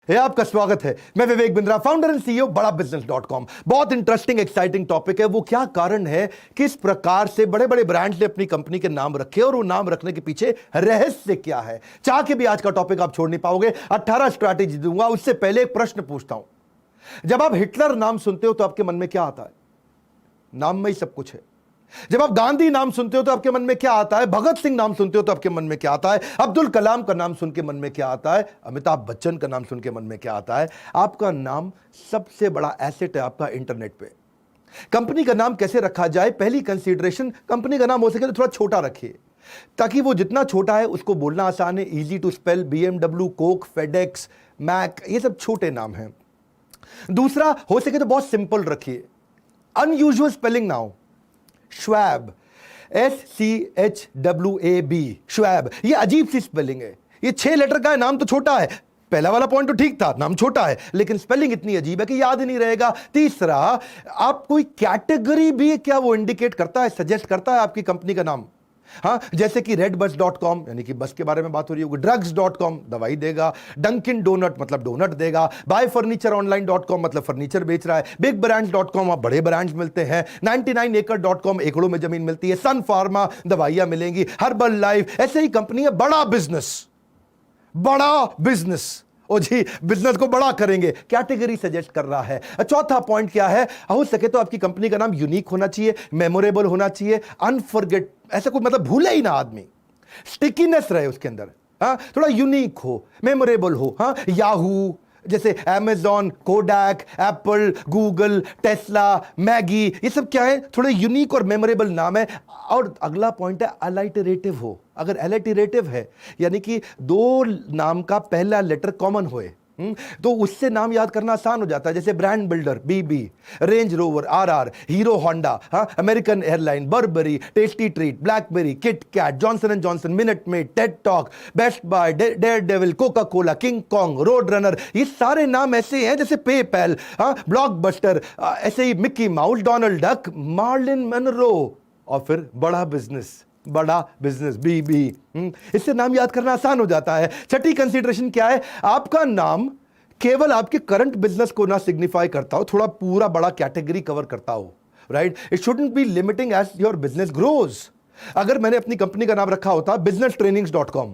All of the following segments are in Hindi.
आपका स्वागत है। मैं Vivek Bindra, founder and CEO बड़ा बिजनेस .com। बहुत इंटरेस्टिंग एक्साइटिंग टॉपिक है। वो क्या कारण है, किस प्रकार से बड़े बड़े ब्रांड्स ने अपनी कंपनी के नाम रखे और वो नाम रखने के पीछे रहस्य क्या है। चाह के भी आज का टॉपिक आप छोड़ नहीं पाओगे। 18 स्ट्रैटेजी दूंगा। उससे पहले एक प्रश्न पूछता हूं। जब आप हिटलर नाम सुनते हो तो आपके मन में क्या आता है? नाम में ही सब कुछ है। जब आप गांधी नाम सुनते हो तो आपके मन में क्या आता है? भगत सिंह नाम सुनते हो तो आपके मन में क्या आता है? अब्दुल कलाम का नाम सुन के मन में क्या आता है? अमिताभ बच्चन का नाम सुन के मन में क्या आता है? आपका नाम सबसे बड़ा एसेट है आपका इंटरनेट पे। कंपनी का नाम कैसे रखा जाए? पहली कंसीडरेशन, कंपनी का नाम हो सके तो थोड़ा छोटा रखिए, ताकि वो जितना छोटा है उसको बोलना आसान है। Easy to spell. BMW, Coke, FedEx, Mac, ये सब छोटे नाम हैं। दूसरा, हो सके तो बहुत सिंपल रखिए, अनयूजुअल स्पेलिंग ना हो। श्वैब, SCHWAB, श्वैब, ये अजीब सी स्पेलिंग है। ये 6 लेटर का है, नाम तो छोटा है। पहला वाला पॉइंट तो ठीक था, नाम छोटा है, लेकिन स्पेलिंग इतनी अजीब है कि याद ही नहीं रहेगा। तीसरा, आप कोई कैटेगरी भी क्या वो इंडिकेट करता है, सजेस्ट करता है आपकी कंपनी का नाम? हाँ, जैसे कि redbus.com, यानी कि बस के बारे में बात हो रही होगी। drugs.com, दवाई देगा। डंकिन डोनट मतलब डोनट देगा। buyfurnitureonline.com मतलब फर्नीचर बेच रहा है। bigbrands.com, वहां बड़े ब्रांड्स मिलते हैं। 99acre.com, एकड़ों में जमीन मिलती है। सन फार्मा, दवाइयां मिलेंगी। हर्बल लाइफ, ऐसे ही कंपनी है। बड़ा बिजनेस, बड़ा बिजनेस। ओ जी, बिजनेस को बड़ा करेंगे, कैटेगरी सजेस्ट कर रहा है। चौथा पॉइंट क्या है? हो सके तो आपकी कंपनी का नाम यूनिक होना चाहिए, मेमोरेबल होना चाहिए, अनफॉरगेट, ऐसा कोई मतलब भूले ही ना आदमी, स्टिकीनेस रहे उसके अंदर। हाँ, थोड़ा यूनिक हो, मेमोरेबल हो। हाँ, याहू जैसे, Amazon, Kodak, Apple, Google, Tesla, Maggi, ये सब क्या है? थोड़े यूनिक और मेमोरेबल नाम है। और अगला पॉइंट है अलाइटरेटिव हो। अगर अलाइटरेटिव है, यानी कि 2 नाम का पहला लेटर कॉमन होए, तो उससे नाम याद करना आसान हो जाता है। जैसे brand builder, BB, Range Rover, RR, Hero Honda, हाँ, American airline, Burberry, tasty treat, BlackBerry, Kit Kat, Johnson and Johnson, Minute Maid, TED Talk, Best Buy, Daredevil, Coca Cola, King Kong, Road Runner, ये सारे नाम ऐसे हैं जैसे पेपैल, हाँ, ब्लॉकबस्टर, ऐसे ही Mickey Mouse, Donald Duck, Marilyn Monroe, और फिर बड़ा बिजनेस, बड़ा बिजनेस, BB। इससे नाम याद करना आसान हो जाता है। छठी कंसीडरेशन क्या है? आपका नाम केवल आपके करंट बिजनेस को ना सिग्निफाई करता हो, थोड़ा पूरा बड़ा कैटेगरी कवर करता हो। Right, it shouldn't be limiting as your business grows. अगर मैंने अपनी कंपनी का नाम रखा होता businesstrainings.com,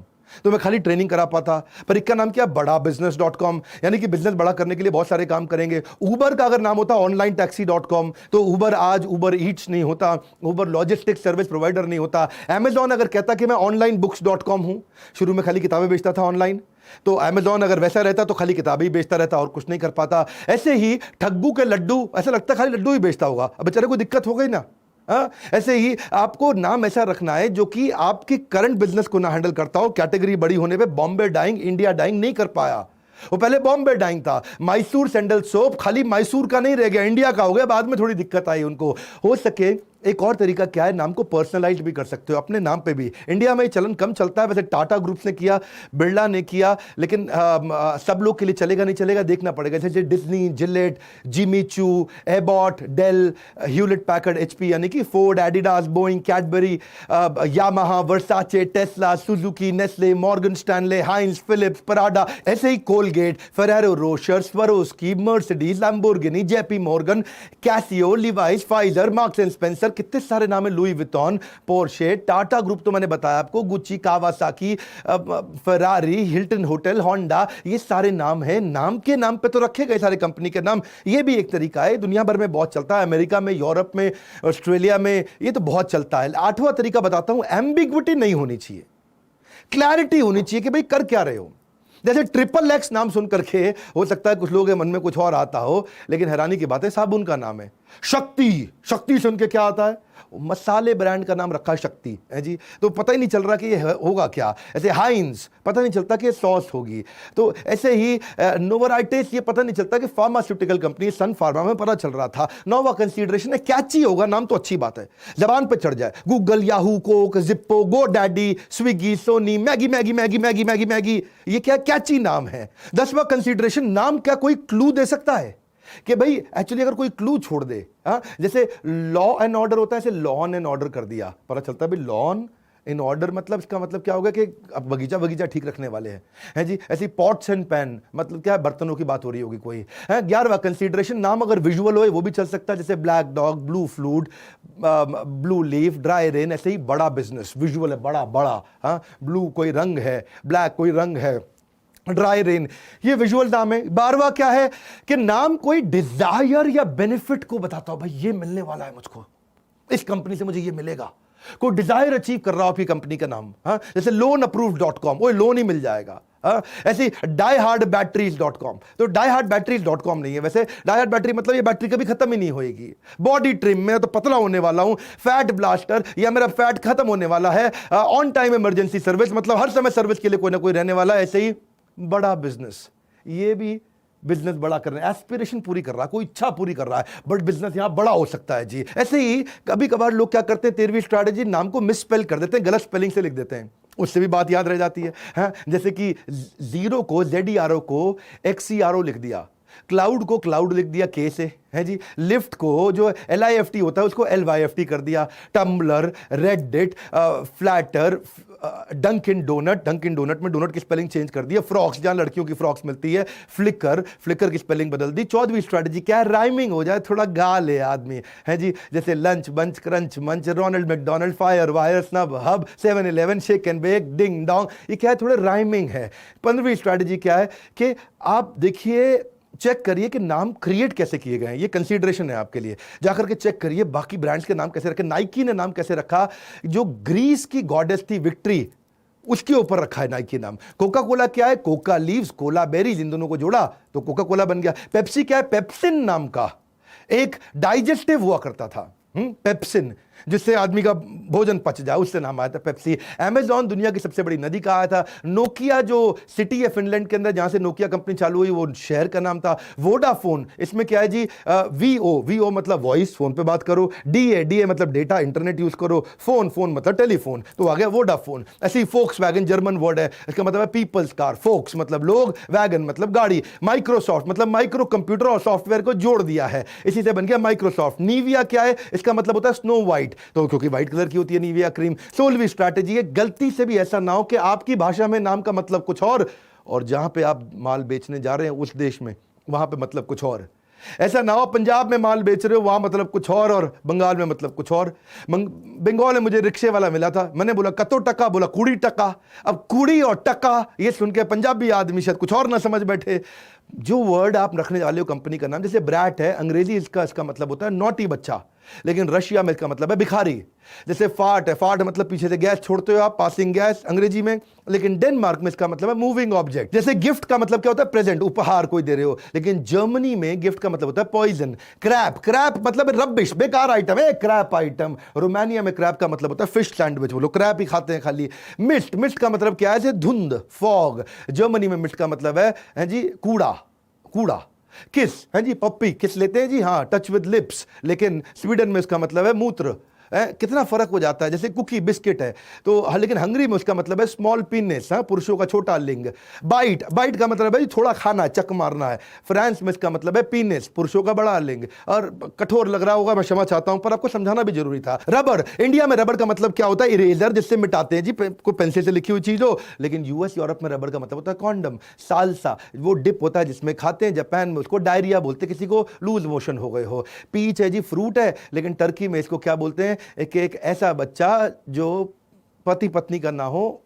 तो मैं खाली ट्रेनिंग करा पाता, पर इसका नाम क्या? बड़ा business.com, यानी कि बिजनेस बड़ा करने के लिए बहुत सारे काम करेंगे। उबर का अगर नाम होता onlinetaxi.com, तो उबर आज उबर ईट्स नहीं होता, उबर लॉजिस्टिक्स सर्विस प्रोवाइडर नहीं होता। अमेजॉन अगर कहता कि मैं onlinebooks.com हूं, शुरू में खाली किताबें बेचता था ऑनलाइन, तो अमेजॉन अगर वैसा रहता तो खाली किताबें ही बेचता रहता और कुछ नहीं कर पाता। ऐसे ही ठग्गू के लड्डू, ऐसा लगता खाली लड्डू ही बेचता होगा, अब बेचारे को दिक्कत हो गई ना। ऐसे ही आपको नाम ऐसा रखना है जो कि आपकी करंट बिजनेस को ना हैंडल करता हो। कैटेगरी बड़ी होने पे बॉम्बे डाइंग इंडिया डाइंग नहीं कर पाया। वो पहले बॉम्बे डाइंग था। मैसूर सैंडल सोप खाली मैसूर का नहीं रह गया, इंडिया का हो गया। बाद में थोड़ी दिक्कत आई उनको। हो सके एक और तरीका क्या है, नाम को पर्सनलाइज भी कर सकते हो अपने नाम पे भी। इंडिया में चलन कम चलता है, वैसे टाटा ग्रुप्स ने किया, बिरला ने किया, लेकिन सब लोग के लिए चलेगा नहीं चलेगा देखना पड़ेगा। जैसे Disney, Gillette, Jimmy Choo, Abbott, Dell, Hewlett Packard, HP, यानी कि Ford, Adidas, Boeing, Cadbury, Yamaha, Versace, Tesla, Suzuki, Nestle, Morgan Stanley, Heinz, Philips, Prada, ऐसे ही Colgate, Ferrero Rocher, Swarovski, Mercedes, Lamborghini, JP Morgan, Casio, Levi's, Pfizer, Marks and Spencer, कितने सारे नाम है, Louis Vuitton, Porsche, Tata Group तो मैंने बताया आपको, Gucci, Kawasaki, Ferrari, Hilton hotel, Honda, ये सारे नाम है। नाम के नाम पे तो रखे गए सारे कंपनी के नाम। ये भी एक तरीका है, दुनिया भर में बहुत चलता है, अमेरिका में, यूरोप में, ऑस्ट्रेलिया में, ये तो बहुत चलता है। 8वां तरीका बताता हूं, एम्बिग्विटी नहीं होनी चाहिए, क्लैरिटी होनी चाहिए कि भाई कर क्या रहे हो। जैसे XXX नाम सुन करके हो सकता है कुछ लोगों के मन में कुछ और आता हो, लेकिन हैरानी की बात है साबुन का नाम है। शक्ति, शक्ति सुन के क्या आता है? मसाले ब्रांड का नाम रखा है शक्ति है जी, तो पता ही नहीं चल रहा कि ये होगा क्या। ऐसे हाइंस, पता नहीं चलता कि ये सॉस होगी। तो ऐसे ही नोवाराइटिस, ये पता नहीं चलता कि फार्मास्यूटिकल कंपनी, सन फार्मा में पता चल रहा था। 9वां कंसीडरेशन है, कैची होगा नाम तो अच्छी बात है, जबान पे चढ़ जाए। Google, Yahoo, Coke, Zippo, GoDaddy, Swiggy, Sony, Maggi Maggi Maggi Maggi Maggi Maggi, ये क्या कैची नाम है। 10वां कंसीडरेशन, नाम क्या कोई क्लू दे सकता है कि भाई एक्चुअली अगर कोई क्लू छोड़ दे, जैसे लॉ एंड ऑर्डर होता है, ऐसे लॉन एंड ऑर्डर कर दिया, पता चलता है भाई लॉन इन ऑर्डर मतलब इसका मतलब क्या होगा कि अब बगीचा बगीचा ठीक रखने वाले हैं जी। ऐसी पॉट्स एंड पैन मतलब क्या है, बर्तनों की बात हो रही होगी कोई है। 11वां कंसीडरेशन, नाम अगर विजुअल हो वो भी चल सकता है, जैसे black dog, blue flute, blue leaf, dry rain. ऐसे ही बड़ा बिजनेस विजुअल है, बड़ा बड़ा, हाँ, ब्लू कोई रंग है, ब्लैक कोई रंग है, ड्राई रेन, ये विजुअल नाम है। 12वां क्या है कि नाम कोई डिजायर या बेनिफिट को बताता हो, भाई ये मिलने वाला है मुझको, इस कंपनी से मुझे ये मिलेगा, कोई डिजायर अचीव कर रहा हो आपकी कंपनी का नाम, हाँ, जैसे loanapproved.com, वो लोन ही मिल जाएगा। हाँ, ऐसी diehardbatteries.com, तो diehardbatteries.com नहीं है वैसे, डाईहार्ड बैटरी मतलब ये बैटरी कभी खत्म ही नहीं होएगी। बॉडी ट्रिम, मैं तो पतला होने वाला हूं, फैट ब्लास्टर, या मेरा फैट खत्म होने वाला है, ऑन टाइम इमरजेंसी सर्विस मतलब हर समय सर्विस के लिए कोई ना कोई रहने वाला है। ऐसे ही बड़ा बिजनेस, ये भी बिजनेस बड़ा कर रहा है, एस्पिरेशन पूरी कर रहा है, कोई इच्छा पूरी कर रहा है, बट बिजनेस यहां बड़ा हो सकता है जी। ऐसे ही कभी कभार लोग क्या करते हैं, 13वीं स्ट्रैटेजी, नाम को मिस स्पेल कर देते हैं, गलत स्पेलिंग से लिख देते हैं, उससे भी बात याद रह जाती है। हाँ, जैसे कि जीरो को ZERO को XERO लिख दिया, क्लाउड को क्लाउड लिख दिया के से, है जी। लिफ्ट को जो LIFT होता है उसको LYFT कर दिया, Tumblr, Reddit, Flattr, Dunkin Donut में डोनट की स्पेलिंग चेंज कर दिया, फ्रॉक्स जहां लड़कियों की फ्रॉक्स मिलती है, फ्लिकर की स्पेलिंग बदल दी। 14वीं स्ट्रैटेजी क्या है, राइमिंग हो जाए, थोड़ा गा ले आदमी, है जी, जैसे lunch bunch, crunch munch, Ronald McDonald, fire wire, snub hub, 7-Eleven, shake and bake, ding dong, ये क्या है, थोड़े राइमिंग है। 15वीं स्ट्रैटेजी क्या है कि आप देखिए, चेक करिए कि नाम क्रिएट कैसे किए गए हैं, ये कंसीडरेशन है आपके लिए। जाकर के चेक करिए बाकी ब्रांड्स के नाम कैसे रखे। नाइकी ने नाम कैसे रखा, जो ग्रीस की गॉडेस थी विक्ट्री, उसके ऊपर रखा है नाइकी नाम। कोका कोला क्या है, कोका लीव्स, कोला बेरीज, इन दोनों को जोड़ा तो कोका कोला बन गया। पेप्सी क्या है, पेप्सिन नाम का एक डाइजेस्टिव हुआ करता था, पेप्सिन, जिससे आदमी का भोजन पच जाए, उससे नाम आया था पेप्सी। अमेज़न दुनिया की सबसे बड़ी नदी का आया था। नोकिया जो सिटी है फिनलैंड के अंदर, जहां से नोकिया कंपनी चालू हुई, वो शहर का नाम था। वोडाफोन, इसमें क्या है जी, वीओ मतलब वॉइस, फोन पे बात करो, डीए मतलब डेटा, इंटरनेट यूज करो, फोन मतलब टेलीफोन, तो आ गया वोडाफोन। ऐसे ही फोक्स वैगन जर्मन वर्ड है, इसका मतलब है पीपल्स कार, फोक्स मतलब लोग, वैगन मतलब गाड़ी। माइक्रोसॉफ्ट मतलब माइक्रो कंप्यूटर और सॉफ्टवेयर को जोड़ दिया है, इसी से बन गया माइक्रोसॉफ्ट। नीविया क्या है, इसका मतलब होता है स्नो वाइट, तो क्योंकि व्हाइट कलर की होती है नीविया क्रीम। 16वीं स्ट्रैटेजी है, गलती से भी ऐसा ना हो कि आपकी भाषा में नाम का मतलब कुछ और जहां पे आप माल बेचने जा रहे हैं उस देश में वहां पे मतलब कुछ और। ऐसा ना हो पंजाब में माल बेच रहे हो, वहां मतलब कुछ और बंगाल में मतलब कुछ और। बंगाल में मुझे रिक्शे वाला मिला था, मैंने बोला कतो टका, बोला कूड़ी टका। अब कूड़ी और टका ये सुन के पंजाबी आदमी शायद कुछ और ना समझ बैठे। जो वर्ड आप रखने वाले हो कंपनी का नाम, जैसे ब्रैट है, अंग्रेजी इसका मतलब होता है नॉटी बच्चा, लेकिन रशिया में इसका मतलब है भिखारी। जैसे फाट है, फाट मतलब पीछे से गैस छोड़ते हो आप, पासिंग गैस अंग्रेजी में, लेकिन डेनमार्क में इसका मतलब है मूविंग ऑब्जेक्ट। जैसे गिफ्ट का मतलब क्या होता है, प्रेजेंट, उपहार कोई दे रहे हो, लेकिन जर्मनी में गिफ्ट का मतलब होता है पॉइजन। क्रैप मतलब रबिश, बेकार आइटम है, क्रैप आइटम। रोमानिया में क्रैप का मतलब होता है फिश सैंडविच, वो लोग क्रैप ही खाते हैं खाली। मिस्ट का मतलब क्या है, धुंध, फॉग। जर्मनी में मिस्ट का मतलब है जी कूड़ा। किस है जी, पप्पी किस लेते हैं जी, हाँ, टच विद लिप्स, लेकिन स्वीडन में इसका मतलब है मूत्र। कितना फर्क हो जाता है। जैसे कुकी बिस्किट है तो लेकिन हंगरी में उसका मतलब है स्मॉल पीनेस, पुरुषों का छोटा लिंग। बाइट का मतलब है थोड़ा खाना, चक मारना है। फ्रांस में इसका मतलब है पीनेस, पुरुषों का बड़ा लिंग। और कठोर लग रहा होगा, मैं क्षमा चाहता हूं, पर आपको समझाना भी जरूरी था। रबड़, इंडिया में रबड़ का मतलब क्या होता है, इरेजर, जिससे मिटाते हैं जी कोई पेंसिल से लिखी हुई चीज हो, लेकिन यूएस यूरोप में रबड़ का मतलब होता है कॉन्डम। सालसा वो डिप होता है जिसमें खाते हैं, जापान में उसको डायरिया बोलते हैं, किसी को लूज मोशन हो गए हो। पीच है जी फ्रूट है, लेकिन टर्की में इसको क्या बोलते हैं, एक ऐसा बच्चा जो पति पत्नी का ना हो,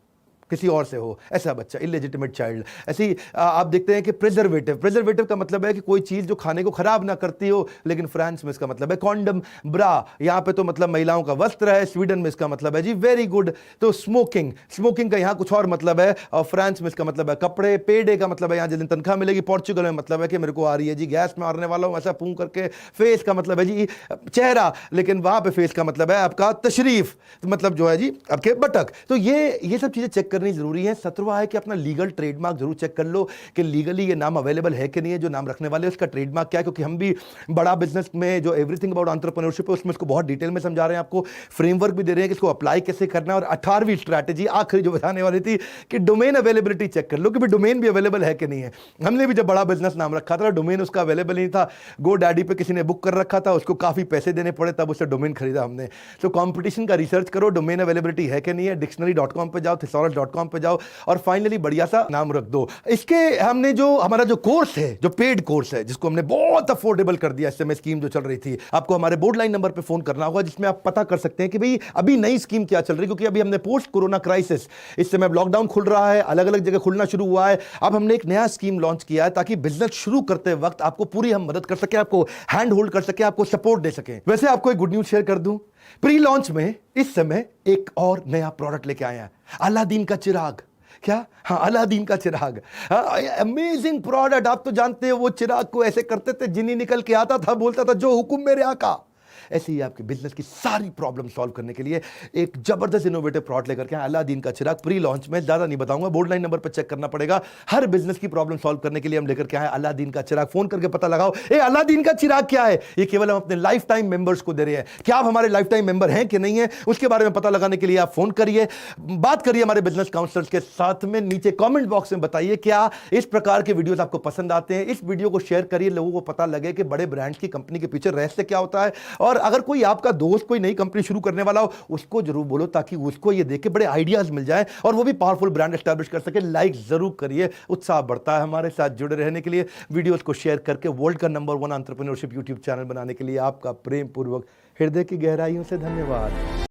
किसी और से हो, ऐसा बच्चा, इलेजिटिमेट चाइल्ड। ऐसे ही आप देखते हैं कि प्रिजर्वेटिव का मतलब है कि कोई चीज जो खाने को खराब ना करती हो, लेकिन फ्रांस में इसका मतलब है कॉन्डम। ब्रा यहां पे तो मतलब महिलाओं का वस्त्र है, स्वीडन में इसका मतलब है जी वेरी गुड। तो स्मोकिंग का यहां कुछ और मतलब है, और फ्रांस में इसका मतलब है कपड़े। पेडे का मतलब है यहां जिस दिन तनख्वाह मिलेगी। पोर्चुगल में मतलब है कि मेरे को आ रही है जी गैस मारने वाला हूं, ऐसा पूं करके। फेस का मतलब है जी चेहरा, लेकिन वहां पे फेस का मतलब है आपका तशरीफ, मतलब जो है जी आपके बटक। तो ये सब चीजें चेक करनी जरूरी है। 17वां है कि अपना लीगल ट्रेडमार्क जरूर चेक कर लो कि लीगली ये नाम अवेलेबल है कि नहीं है, जो नाम रखने वाले उसका ट्रेडमार्क क्या है, क्योंकि हम भी बड़ा बिजनेस में जो एवरीथिंग अबाउट एंटरप्रेन्योरशिप है उसमें इसको बहुत डिटेल में समझा रहे हैं, आपको फ्रेमवर्क भी दे रहे हैं कि इसको अप्लाई कैसे करना है। और 18वीं स्ट्रैटेजी आखिरी जो बताने वाली थी कि डोमेन अवेलेबिलिटी चेक कर लो कि डोमेन भी अवेलेबल है कि नहीं है। हमने भी जब बड़ा बिजनेस नाम रखा था डोमेन उसका अवेलेबल नहीं था, गो डैडी पे किसी ने बुक कर रखा था, उसको काफी पैसे देने पड़े तब उससे डोमेन खरीदा हमने। तो कंपटीशन का रिसर्च करो, डोमेन अवेलेबिलिटी है कि नहीं है, डिक्शनरी.com पे जाओ, thesaurus.com पे जाओ और फाइनली बढ़िया सा नाम रख दो। इसके हमने जो हमारा जो कोर्स है, जो पेड कोर्स है, जिसको हमने बहुत अफोर्डेबल कर दिया, इस समय स्कीम जो चल रही थी, आपको हमारे बोर्ड लाइन नंबर पे फोन करना होगा जिसमें आप पता कर सकते हैं कि भाई अभी नई स्कीम क्या चल रही है, क्योंकि अभी हमने पोस्ट कोरोना क्राइसिस, इस समय लॉकडाउन खुल रहा है, अलग अलग जगह खुलना शुरू हुआ है, अब हमने एक नया स्कीम लॉन्च किया है ताकि बिजनेस शुरू करते वक्त आपको पूरी हम मदद कर सके, आपको हैंड होल्ड कर सके, आपको सपोर्ट दे सके। वैसे आपको एक गुड न्यूज शेयर कर दूं, प्री लॉन्च में इस समय एक और नया प्रोडक्ट लेके आए हैं, अलादीन का चिराग। क्या? हाँ, अलादीन का चिराग, अमेजिंग प्रोडक्ट। आप तो जानते हो वो चिराग को ऐसे करते थे, जिन्नी निकल के आता था, बोलता था जो हुक्म मेरे आका। ऐसे ही आपके बिजनेस की सारी प्रॉब्लम सॉल्व करने के लिए एक जबरदस्त इनोवेटिव प्रोडक्ट लेकर के अलादीन का चिराग प्री लॉन्च में, ज्यादा नहीं बताऊंगा, बोर्ड लाइन नंबर पर चेक करना पड़ेगा। हर बिजनेस की प्रॉब्लम सॉल्व करने के लिए हम लेकर के आए अलादीन का चिराग। फोन करके पता लगाओ ए अलादीन का चिराग क्या है। ये केवल हम अपने लाइफ टाइम मेंबर्स को दे रहे हैं। क्या आप हमारे लाइफ टाइम मेंबर हैं कि नहीं है, उसके बारे में पता लगाने के लिए आप फोन करिए, बात करिए हमारे बिजनेस काउंसलर्स के साथ में। नीचे कमेंट बॉक्स में बताइए क्या इस प्रकार के वीडियोस आपको पसंद आते हैं। इस वीडियो को शेयर करिए, लोगों को पता लगे कि बड़े ब्रांड्स की कंपनी के पीछे रहस्य क्या होता है। और अगर कोई आपका दोस्त कोई नई कंपनी शुरू करने वाला हो, उसको जरूर बोलो ताकि उसको ये देख के बड़े आइडियाज मिल जाए और वो भी पावरफुल ब्रांड एस्टैब्लिश कर सके। लाइक जरूर करिए, उत्साह बढ़ता है हमारे साथ जुड़े रहने के लिए। वीडियोस को शेयर करके वर्ल्ड का नंबर 1 एंटरप्रेन्योरशिप यूट्यूब चैनल बनाने के लिए आपका प्रेम पूर्वक हृदय की गहराइयों से धन्यवाद।